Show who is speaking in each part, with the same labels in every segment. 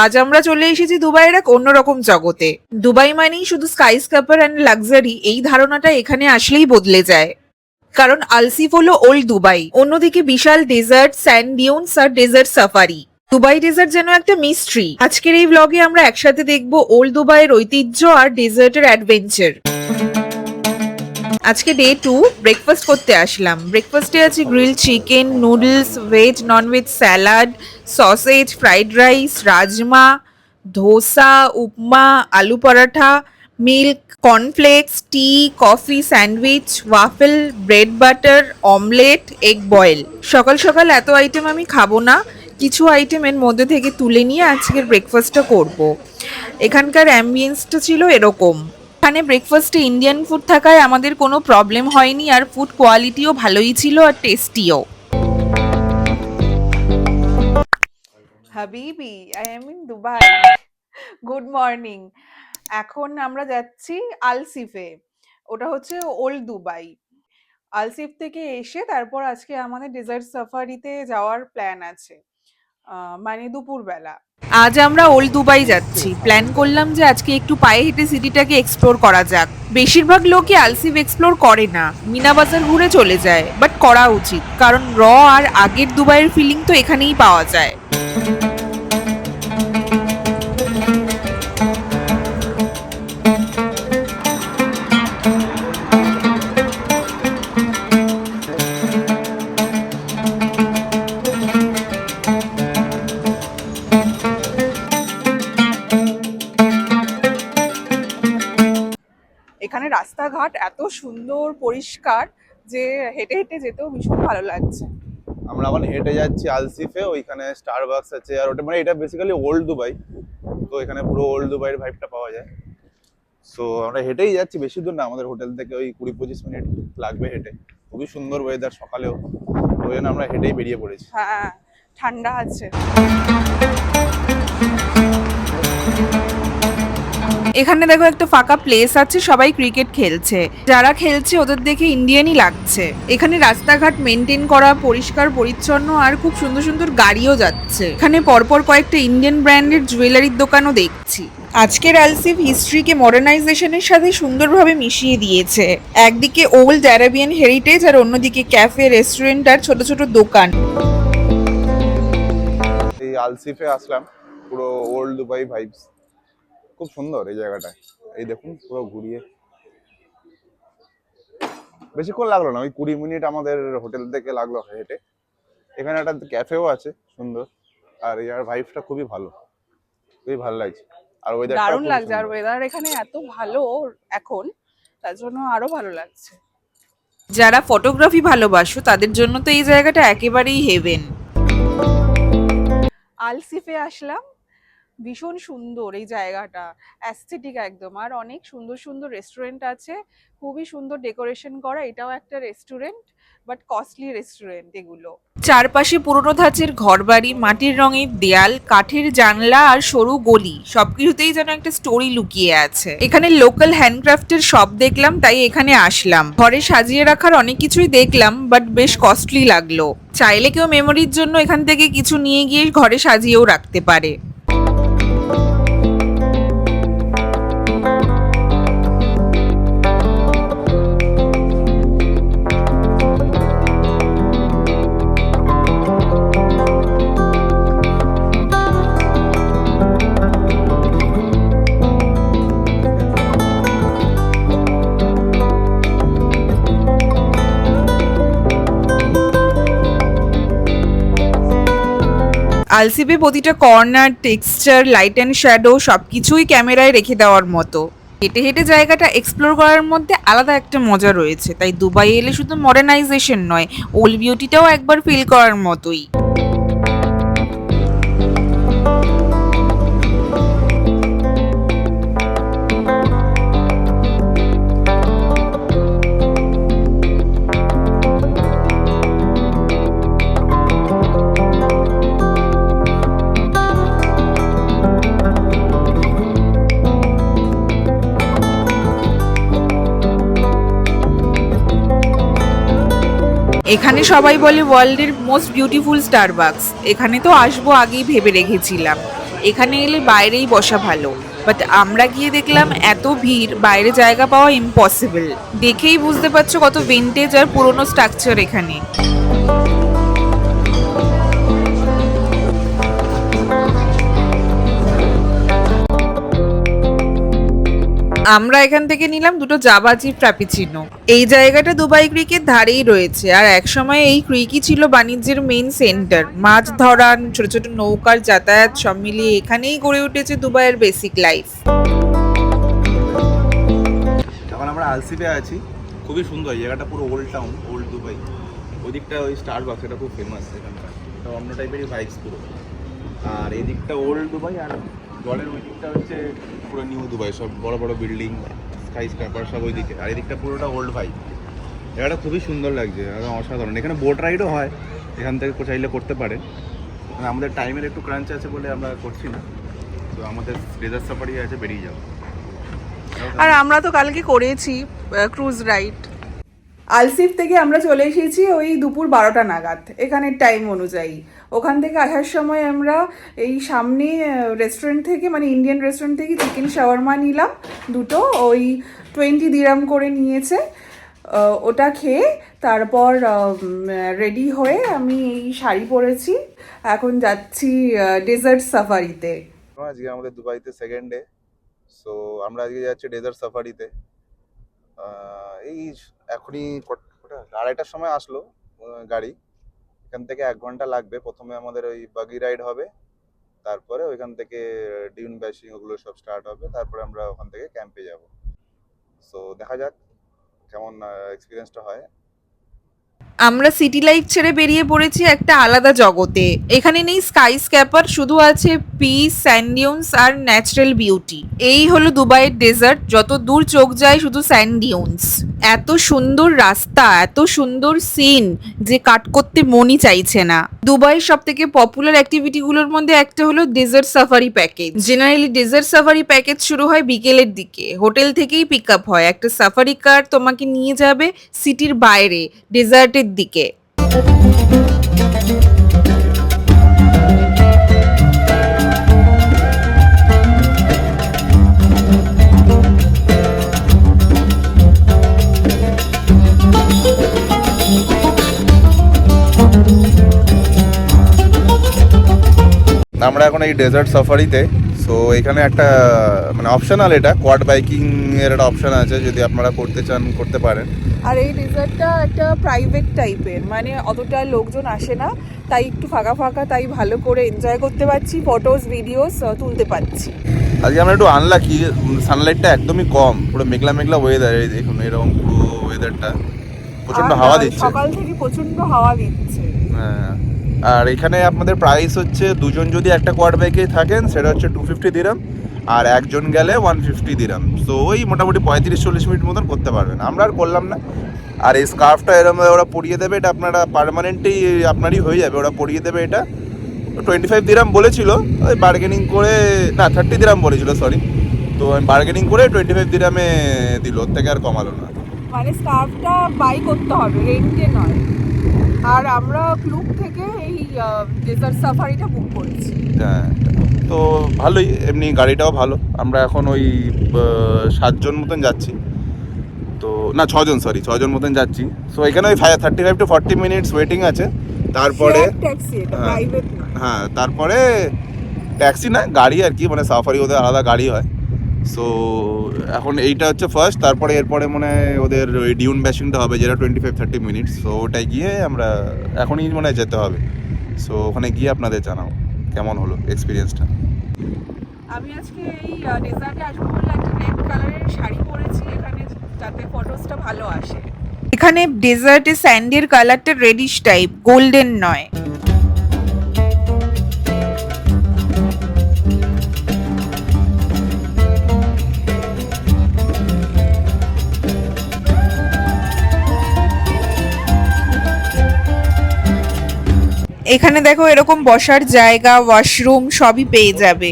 Speaker 1: আজ আমরা চলে এসেছি দুবাইয়ের এক অন্যরকম জগতে। দুবাই মানেই শুধু স্কাই স্ক্র্যাপার অ্যান্ড লাক্সারি, এই ধারণাটা এখানে আসলেই বদলে যায়। কারণ আলসিফ হলো ওল্ড দুবাই, অন্যদিকে বিশাল ডেজার্ট, স্যান্ড ডিউনস আর ডেজার্ট সাফারি। দুবাই ডেজার্ট যেন একটা মিস্ট্রি। আজকের এই ব্লগে আমরা একসাথে দেখবো ওল্ড দুবাইয়ের ঐতিহ্য আর ডেজার্টের অ্যাডভেঞ্চার। আজকে ডে 2, ব্রেকফাস্ট করতে আসলাম। ব্রেকফাস্টে আছে grill chicken, noodles, veg non veg salad, sausage, fried rice, rajma, dosa, upma, aloo paratha, milk, cornflakes, tea, coffee, sandwich, waffle, bread butter, omelette, egg boil. সকাল সকাল এত আইটেম আমি খাবো না, কিছু আইটেমের মধ্যে থেকে তুলে নিয়ে আজকের ব্রেকফাস্টটা করব। এখানকার অ্যাম্বিয়েন্সটা ছিল এরকম। এখানে ব্রেকফাস্টে ইন্ডিয়ান ফুড থাকায় আমাদের কোনো প্রবলেম হয়নি, আর ফুড কোয়ালিটিও ভালোই ছিল আর টেস্টিও। হাবিবি, I am in Dubai. Good morning. এখন আমরা যাচ্ছি আলসিফে, ওটা হচ্ছে ওল্ড দুবাই। আলসিফ থেকে এসে তারপর আজকে আমাদের ডেজার্ট সাফারিতে যাওয়ার প্ল্যান আছে, মানে দুপুরবেলা। আজ আমরা ওল্ড দুবাই যাচ্ছি। প্ল্যান করলাম যে আজকে একটু পায়ে হেঁটে সিটিটাকে এক্সপ্লোর করা যাক। বেশিরভাগ লোকই আলসিফ এক্সপ্লোর করে না, মিনা বাজার ঘুরে চলে যায়, বাট করা উচিত, কারণ আর আগের দুবাইয়ের ফিলিং তো এখানেই পাওয়া যায়। এখানে রাস্তাঘাট এত সুন্দর পরিষ্কার যে হেঁটে হেঁটে যেতেও ভীষণ ভালো লাগছে।
Speaker 2: আমরা এখন হেঁটে যাচ্ছি আলসিফে, ওইখানে স্টারবাকস আছে, আর ওটা মানে এটা বেসিক্যালি ওল্ড দুবাই, তো এখানে পুরো ওল্ড দুবাইয়ের ভাইবটা পাওয়া যায়। সো আমরা হেঁটেই যাচ্ছি, বেশি দূর না, আমাদের হোটেল থেকে ওই 20-25 মিনিট লাগবে হেঁটে। খুবই সুন্দর ওয়েদার সকালেও, ওই জন্য আমরা হেঁটেই বেরিয়ে পড়েছি।
Speaker 1: হ্যাঁ, ঠান্ডা আছে। এখানে দেখো একটা ফাঁকা প্লেস আছে, সবাই ক্রিকেট খেলছে। যারা খেলছে ওদের দেখে ইন্ডিয়ানই লাগছে। এখানে রাস্তাঘাট মেনটেন করা, পরিষ্কার পরিচ্ছন্ন, আর খুব সুন্দর সুন্দর গাড়িও যাচ্ছে। এখানে পরপর কয়েকটা ইন্ডিয়ান ব্র্যান্ডের জুয়েলারির দোকানও দেখছি। আজকের আলসিফ হিস্ট্রিকে মডার্নাইজেশনের সাথে সুন্দরভাবে মিশিয়ে দিয়েছে। একদিকে ওল্ড অ্যারাবিয়ান হেরিটেজ আর অন্যদিকে ক্যাফে, রেস্টুরেন্ট আর ছোট ছোট দোকান।
Speaker 2: এই আলসিফে আসলাম, পুরো ওল্ড দুবাই ভাইবস, খুব সুন্দর এই জায়গাটায়। এই দেখুন পুরো ঘুরিয়ে, বেশিক্ষণ লাগলো না, ওই 20 মিনিট আমাদের হোটেল থেকে লাগলো হেঁটে। এখানে একটা ক্যাফেও আছে সুন্দর, আর এই ভাইবসটা খুবই ভালো, খুবই ভালো লাগছে। আর ওয়েদারটা
Speaker 1: দারুণ লাগছে, আর ওয়েদার এখানে এত ভালো এখন, তার জন্য আরো ভালো লাগছে। যারা ফটোগ্রাফি ভালোবাসো তাদের জন্য তো এই জায়গাটা একেবারেই হেভেন। আলসিফে আসলাম, ভীষণ সুন্দর এই জায়গাটা, অ্যাস্থেটিক একদম, আর অনেক সুন্দর সুন্দর রেস্টুরেন্ট আছে, খুবই সুন্দর ডেকোরেশন করা। এটাও একটা রেস্টুরেন্ট, বাট কস্টলি রেস্টুরেন্ট এগুলো। চারপাশে পুরনো ধাঁচের ঘরবাড়ি, মাটির রঙের দেয়াল, কাঠের জানলা আর সরু গলি, সবকিছুতেই যেন একটা স্টোরি লুকিয়ে আছে। এখানে লোকাল হ্যান্ডক্রাফটের শপ দেখলাম, তাই এখানে আসলাম। ঘরে সাজিয়ে রাখার অনেক কিছুই দেখলাম, বাট বেশ কস্টলি লাগলো। চাইলে কেউ মেমোরির জন্য এখান থেকে কিছু নিয়ে গিয়ে ঘরে সাজিয়েও রাখতে পারে। আলসিফে প্রতিটা corner, texture, light and shadow সবকিছুই ক্যামেরায় রেখে দেওয়ার মতো। হেঁটে হেঁটে জায়গাটা এক্সপ্লোর করার মধ্যে আলাদা একটা মজা রয়েছে। তাই দুবাই এলে শুধু মডার্নাইজেশন নয়, ওল্ড বিউটিটাও একবার ফিল করার মতোই। এখানে সবাই বলে ওয়ার্ল্ডের মোস্ট বিউটিফুল স্টারবাকস। এখানে তো আসবো আগেই ভেবে রেখেছিলাম। এখানে এলে বাইরেই বসা ভালো, বাট আমরা গিয়ে দেখলাম এত ভিড়, বাইরে জায়গা পাওয়া ইম্পসিবল। দেখেই বুঝতে পারছো কত ভিন্টেজ আর পুরনো স্ট্রাকচার এখানে। আমরা এখান থেকে নিলাম দুটো জাভাজি ফ্রাপিচিনো। এই জায়গাটা দুবাই ক্রিকের ধারেই রয়েছে, আর একসময় এই ক্রিকই ছিল বাণিজ্যের মেইন সেন্টার। মাছ ধরা, ছোট ছোট নৌকার যাতায়াত সব মিলিয়ে এখানেই গড়ে উঠেছে দুবাইয়ের বেসিক লাইফ।
Speaker 2: এখন আমরা আলসিফে আছি, খুবই সুন্দর এই জায়গাটা, পুরো ওল্ড টাউন, ওল্ড দুবাই। ওই দিকটা ওই স্টারবাকস, এটা খুব ফেমাস এখানকার, এটা অন্য টাইপেরই ভাইবস পুরো। আর এই দিকটা ওল্ড দুবাই, আর জলের ওই দিকটা হচ্ছে পুরো নিউ দুবাই, সব বড় বড় বিল্ডিং, স্কাই স্ক্র্যাপার সব ওই দিকে। আর এই দিকটা পুরোটা ওল্ড ভাই। জায়গাটা খুবই সুন্দর লাগছে, একদম অসাধারণ। এখানে বোট রাইডও হয়, এখান থেকে চাইলে করতে পারে। মানে আমাদের টাইমের একটু ক্রাঞ্চ আছে বলে আমরা করছি না, তো আমাদের ডেজার্ট সাফারি আছে, বেরিয়ে যাও।
Speaker 1: আর আমরা তো কালকে করেছি ক্রুজ রাইড। আলসিফ থেকে আমরা চলে এসেছি ওই দুপুর 12টা নাগাদ এখানের টাইম অনুযায়ী। ওখান থেকে আসার সময় আমরা এই সামনে রেস্টুরেন্ট থেকে, মানে ইন্ডিয়ান রেস্টুরেন্ট থেকে চিকেন শাওয়ারমা নিলাম দুটো, ওই 20 দিরাম করে নিয়েছে। ওটা খেয়ে তারপর রেডি হয়ে আমি এই শাড়ি পরেছি, এখন যাচ্ছি ডেজার্ট সাফারিতে।
Speaker 2: আজকে আমাদের দুবাইতে সেকেন্ড ডে, সো আমরা আজকে যাচ্ছি ডেজার্ট সাফারিতে। এই এখনই 2:30টার সময় আসলো গাড়ি। এখান থেকে 1 ঘন্টা লাগবে। প্রথমে আমাদের ওই বাগি রাইড হবে, তারপরে ওইখান থেকে ডিউন ব্যাশিং ওগুলো সব স্টার্ট হবে, তারপরে আমরা ওখান থেকে ক্যাম্পে যাব। সো দেখা যাক কেমন এক্সপিরিয়েন্সটা হয়।
Speaker 1: আমরা সিটি লাইফ ছেড়ে বেরিয়ে পড়েছি একটা আলাদা জগতে। এখানে নেই স্কাই স্ক্যাপার, শুধু আছে পিস, স্যান্ড ডিউনস আর ন্যাচারাল বিউটি। এই হলো দুবাইয়ের ডেজার্ট, যত দূর চোখ যায় শুধু স্যান্ড ডিউনস। এত সুন্দর রাস্তা, এত সুন্দর সিন যে কাট করতে মনই চাইছে না। দুবাইয়ের সব থেকে পপুলার অ্যাক্টিভিটিগুলোর মধ্যে একটা হলো desert safari package. Generally desert safari package শুরু হয় বিকেলের দিকে, হোটেল থেকেই পিক আপ হয়। একটা সাফারি কার তোমাকে নিয়ে যাবে সিটির বাইরে ডেজার্টের দিকে।
Speaker 2: আমরা এখন এই ডেজার্ট সাফারিতে। সো এখানে একটা মানে অপশনাল, এটা কোয়াড বাইকিং এর একটা অপশন আছে, যদি আপনারা করতে চান করতে পারেন।
Speaker 1: আর এই ডেজার্টটা একটা প্রাইভেট টাইপের, মানে অতটা লোকজন আসে না, তাই একটু ফাঁকা ফাঁকা, তাই ভালো করে এনজয় করতে পারছি, ফটোস ভিডিওস তুলতে পারছি।
Speaker 2: আজকে আমরা একটু আনলাকি, সানলাইটটা একদমই কম, পুরো মেঘলা মেঘলা ওয়েদার। এই দেখুন এরকম পুরো ওয়েদারটা, প্রচন্ড হাওয়া দিচ্ছে,
Speaker 1: সকাল থেকে প্রচন্ড হাওয়া দিচ্ছে।
Speaker 2: হ্যাঁ। আর এখানে আপনাদের প্রাইস হচ্ছে, দুজন যদি একটা কোয়াড বাইকে থাকেন সেটা হচ্ছে 250 দিরাম, আর একজন গেলে 150 দিরাম। সো ওই মোটামুটি 35-40 মিনিট মতন করতে পারবেন। আমরা আর করলাম না। আর এই স্কার্ফটা এরকম ওরা পরিয়ে দেবে, এটা আপনারা পার্মানেন্টই আপনারই হয়ে যাবে, ওরা পরিয়ে দেবে। এটা 25 দিরাম বলেছিল, ওই বার্গেনিং করে, না 30 দিরাম বলেছিল, সরি। তো আমি বার্গেনিং করে 25 দিরামে দিল, ওর থেকে আর কমালো না।
Speaker 1: মানে স্কার্ফটা বাই করতে হবে, রেন্টে নয়। আর আমরা ক্লুব থেকে এই ডেজার্ট সাফারিটা বুক করেছি।
Speaker 2: হ্যাঁ, তো ভালোই, এমনি গাড়িটাও ভালো। আমরা এখন ওই 7 জন মতন যাচ্ছি, তো না 6 জন, সরি 6 জন মতন যাচ্ছি। সো এখানে ওই 35-40 মিনিটস ওয়েটিং আছে, তারপরে
Speaker 1: ট্যাক্সি, এটা প্রাইভেট না।
Speaker 2: হ্যাঁ, তারপরে ট্যাক্সি না, গাড়ি আর কি, মানে সাফারি ওদের আলাদা গাড়ি হয়। সো এখন এইটা হচ্ছে ফার্স্ট, তারপরে এরপরে মনে হয় ওদের ওই ডিউন ব্যাশিংটা হবে, যেটা 25-30 মিনিটস। সো ওটাই গিয়ে আমরা এখনই মনে হয় যেতে হবে। সো ওখানে গিয়ে আপনাদের জানাও কেমন হলো এক্সপিরিয়েন্সটা।
Speaker 1: আমি আজকে এই ডেজার্টে আসবো বলে একটা রেড কালারের শাড়ি পরেছি এখানে, যাতে ফটোসটা ভালো আসে। এখানে ডেজার্টে স্যান্ডের কালারটা রেডিশ টাইপ, গোল্ডেন নয়। এখানে দেখো এরকম বসার জায়গা, ওয়াশরুম সবই পেয়ে যাবে।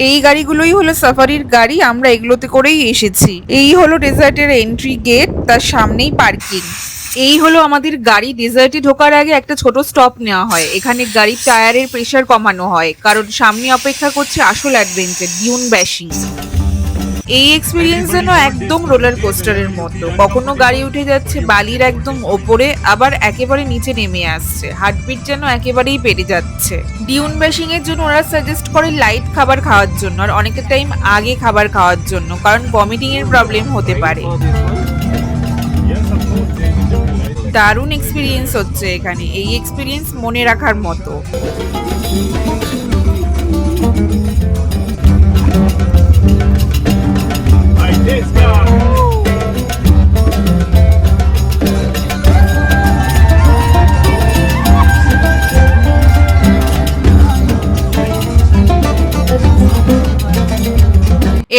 Speaker 1: এই গাড়িগুলোই হলো সাফারির গাড়ি, আমরা এগুলোতে করেই এসেছি। এই হলো ডেজার্টের এন্ট্রি গেট, তার সামনেই পার্কিং। এই হলো আমাদের গাড়ি। ডেজার্টে ঢোকার আগে একটা ছোট স্টপ নেওয়া হয়, এখানে গাড়ির টায়ারের প্রেসার কমানো হয়, কারণ সামনে অপেক্ষা করছে আসল অ্যাডভেঞ্চার, ডিউন ব্যাশিং। এই এক্সপিরিয়েন্স যেন একদম রোলার কোস্টারের মতো, কখনো গাড়ি উঠে যাচ্ছে বালির একদম ওপরে, আবার একেবারে নিচে নেমে আসছে, হার্টবিট যেন একেবারেই বেড়ে যাচ্ছে। ডিউন ব্যাশিং এর জন্য ওরা সাজেস্ট করে লাইট খাবার খাওয়ার জন্য, আর অনেকটা টাইম আগে খাবার খাওয়ার জন্য, কারণ ভমিটিং এর প্রবলেম হতে পারে। দারুণ এক্সপিরিয়েন্স হচ্ছে এখানে, এই এক্সপিরিয়েন্স মনে রাখার মতো।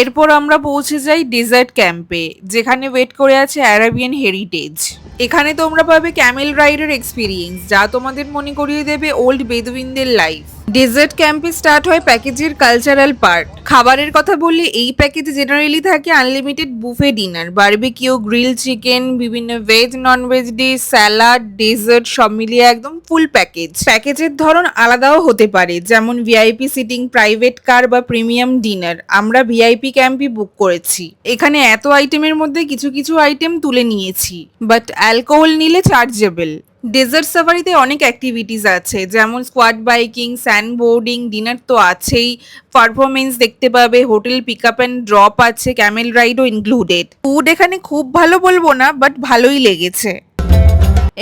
Speaker 1: এরপর আমরা পৌঁছে যাই ডেজার্ট ক্যাম্পে, যেখানে ওয়েট করে আছে অ্যারাবিয়ান হেরিটেজ। এখানে তোমরা পাবে ক্যামেল রাইডের এক্সপিরিয়েন্স, যা তোমাদের মনে করিয়ে দেবে ওল্ড বেদুইনদের লাইফ। ডেজার্ট ক্যাম্পে স্টার্ট হয় প্যাকেজের কালচারাল পার্ট। খাবারের কথা বললে এই প্যাকেজে জেনারেলি থাকে unlimited buffet dinner, barbecue, grill chicken, বিভিন্ন veg non veg dish, salad, dessert সব মিলিয়ে একদম ফুল প্যাকেজ। প্যাকেজের ধরন আলাদাও হতে পারে, যেমন ভিআইপি সিটিং, প্রাইভেট কার বা প্রিমিয়াম ডিনার। আমরা ভিআইপি ক্যাম্পই বুক করেছি। এখানে এত আইটেমের মধ্যে কিছু কিছু আইটেম তুলে নিয়েছি, বাট অ্যালকোহল নিলে চার্জেবল। ডেজার্ট সাফারিতে অনেক অ্যাক্টিভিটিস আছে, যেমন squad biking, sand boarding, dinner তো আছেই, পারফরমেন্স দেখতে পাবে, hotel pick up and drop আছে, ক্যামেল রাইডও ইনক্লুডেড। ফুড এখানে খুব ভালো বলবো না, বাট ভালোই লেগেছে।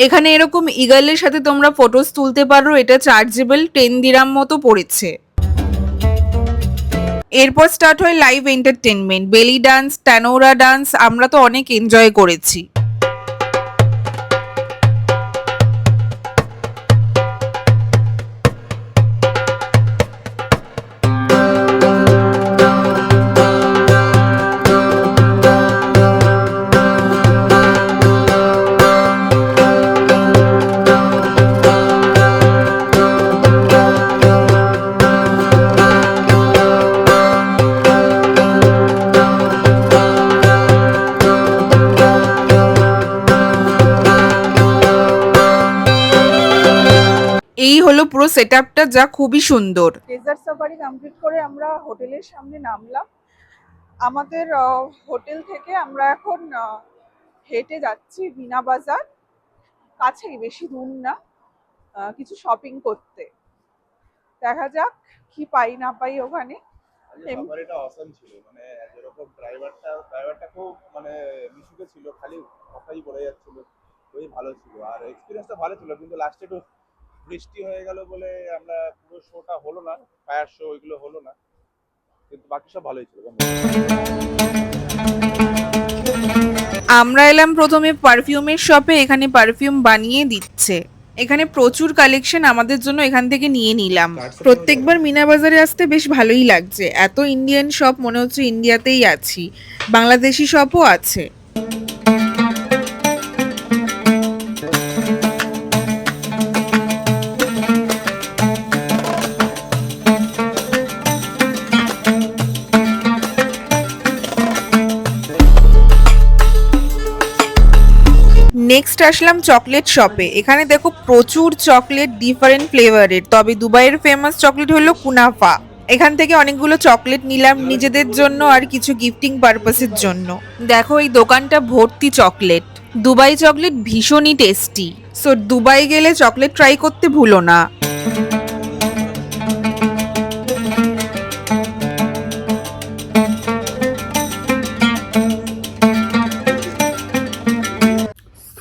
Speaker 1: এখানে এরকম ইগলের সাথে তোমরা ফটোস তুলতে পারো, এটা চার্জেবল, 10 দিরাম মতো পড়েছে। এরপর স্টার্ট হয় live entertainment, belly dance, tanoura dance, আমরা তো অনেক এনজয় করেছি। এই হলো পুরো সেটআপটা, যা খুবই সুন্দর। ডেজার্ট সাফারি কমপ্লিট করে আমরা হোটেলের সামনে নামলাম। আমাদের হোটেল থেকে আমরা এখন হেঁটে যাচ্ছি বিনা বাজার, কাছেই, বেশি দূর না, কিছু শপিং করতে। দেখা যাক কি পাই না পাই ওখানে।
Speaker 2: সাফারিটা অসাম ছিল, মানে যেরকম ড্রাইভারটা খুব মানে মিশুকে ছিল, খালি কথাই বলে যাচ্ছিল, খুবই ভালো ছিল, আর এক্সপিরিয়েন্সটা ভালো ছিল। কিন্তু লাস্টে একটু বৃষ্টি হয়ে গেল বলে আমরা পুরো শোটা হলো না, ফায়ার শো ওইগুলো হলো না, কিন্তু বাকি সব ভালোই ছিল।
Speaker 1: আমরা এলাম প্রথমে পারফিউমের শপে, এখানে পারফিউম বানিয়ে দিচ্ছে। এখানে প্রচুর কালেকশন, আমাদের জন্য এখান থেকে নিয়ে নিলাম। প্রত্যেকবার মিনা বাজারে আসতে বেশ ভালোই লাগছে, এত ইন্ডিয়ান শপ, মনে হচ্ছে ইন্ডিয়াতেই আছি। বাংলাদেশি শপও আছে। নেক্সট আসলাম চকলেট শপে। এখানে দেখো প্রচুর চকলেট, ডিফারেন্ট ফ্লেভারের, তবে দুবাইয়ের ফেমাস চকলেট হলো কুনাফা। এখান থেকে অনেকগুলো চকলেট নিলাম নিজেদের জন্য আর কিছু গিফটিং পারপাসের জন্য। দেখো এই দোকানটা ভর্তি চকলেট। দুবাই চকলেট ভীষণই টেস্টি, সো দুবাই গেলে চকলেট ট্রাই করতে ভুলো না।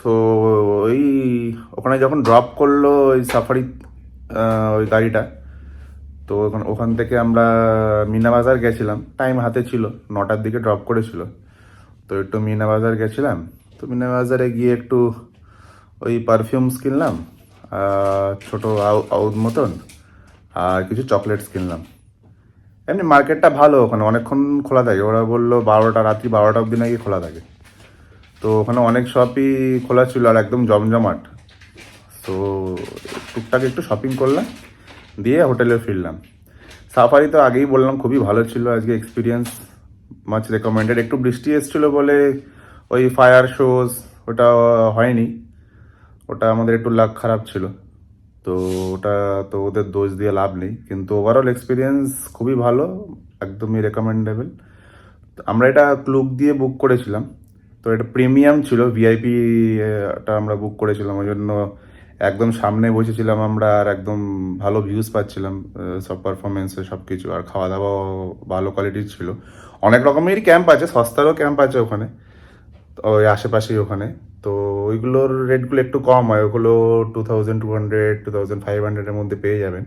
Speaker 2: তো ওই ওখানে যখন ড্রপ করলো ওই সাফারি ওই গাড়িটা, তো ওখান থেকে আমরা মিনা বাজার গেছিলাম, টাইম হাতে ছিল, 9টার দিকে ড্রপ করেছিল। তো একটু মিনা বাজার গেছিলাম, তো মিনা বাজারে গিয়ে একটু ওই পারফিউমস কিনলাম, ছোট আউদ মতন, আর কিছু চকলেটস কিনলাম। এমনি মার্কেটটা ভালো, ওখানে অনেকক্ষণ খোলা থাকে, ওরা বললো 12টা, রাত্রি 12টা অবধি নাকি খোলা থাকে। তো ওখানে অনেক শপই খোলা ছিল আর একদম জমজমাট। তো টুকটাক একটু শপিং করলাম, দিয়ে হোটেলে ফিরলাম। সাফারি তো আগেই বললাম খুবই ভালো ছিল আজকে এক্সপিরিয়েন্স, মাচ রেকমেন্ডেড। একটু বৃষ্টি এসেছিল বলে ওই ফায়ার শোজ ওটা হয়নি, ওটা আমাদের একটু লাক খারাপ ছিল। তো ওটা তো ওদের দোষ দিয়ে লাভ নেই, কিন্তু ওভারঅল এক্সপিরিয়েন্স খুবই ভালো, একদমই রেকমেন্ডেবল। আমরা এটা ক্লুক দিয়ে বুক করেছিলাম, তো এটা প্রিমিয়াম ছিল, ভিআইপি টা আমরা বুক করেছিলাম, ওই জন্য একদম সামনে বসেছিলাম আমরা, আর একদম ভালো ভিউজ পাচ্ছিলাম, সব পারফরমেন্সে সব কিছু, আর খাওয়া দাওয়াও ভালো কোয়ালিটির ছিল। অনেক রকমেরই ক্যাম্প আছে, সস্তারও ক্যাম্প আছে ওখানে, তো ওই আশেপাশেই ওখানে। তো ওইগুলোর রেটগুলো একটু কম হয়, ওগুলো 2200 2500-এর মধ্যে পেয়ে যাবেন।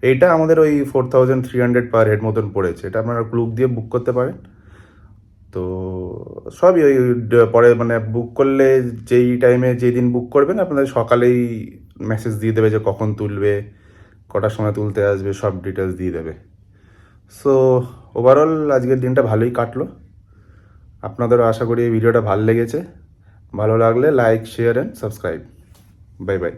Speaker 2: এইটা আমাদের ওই 4300 পার হেড মতন পড়েছে, এটা আপনারা ক্লুক দিয়ে বুক করতে পারেন। তো সবই ওই পরে মানে বুক করলে যেই টাইমে যেই দিন বুক করবেন আপনাদের সকালেই মেসেজ দিয়ে দেবে যে কখন তুলবে, কটার সময় তুলতে আসবে, সব ডিটেলস দিয়ে দেবে। সো ওভারঅল আজকের দিনটা ভালোই কাটলো। আপনাদেরও আশা করি এই ভিডিওটা ভালো লেগেছে। ভালো লাগলে like, share and subscribe. Bye bye.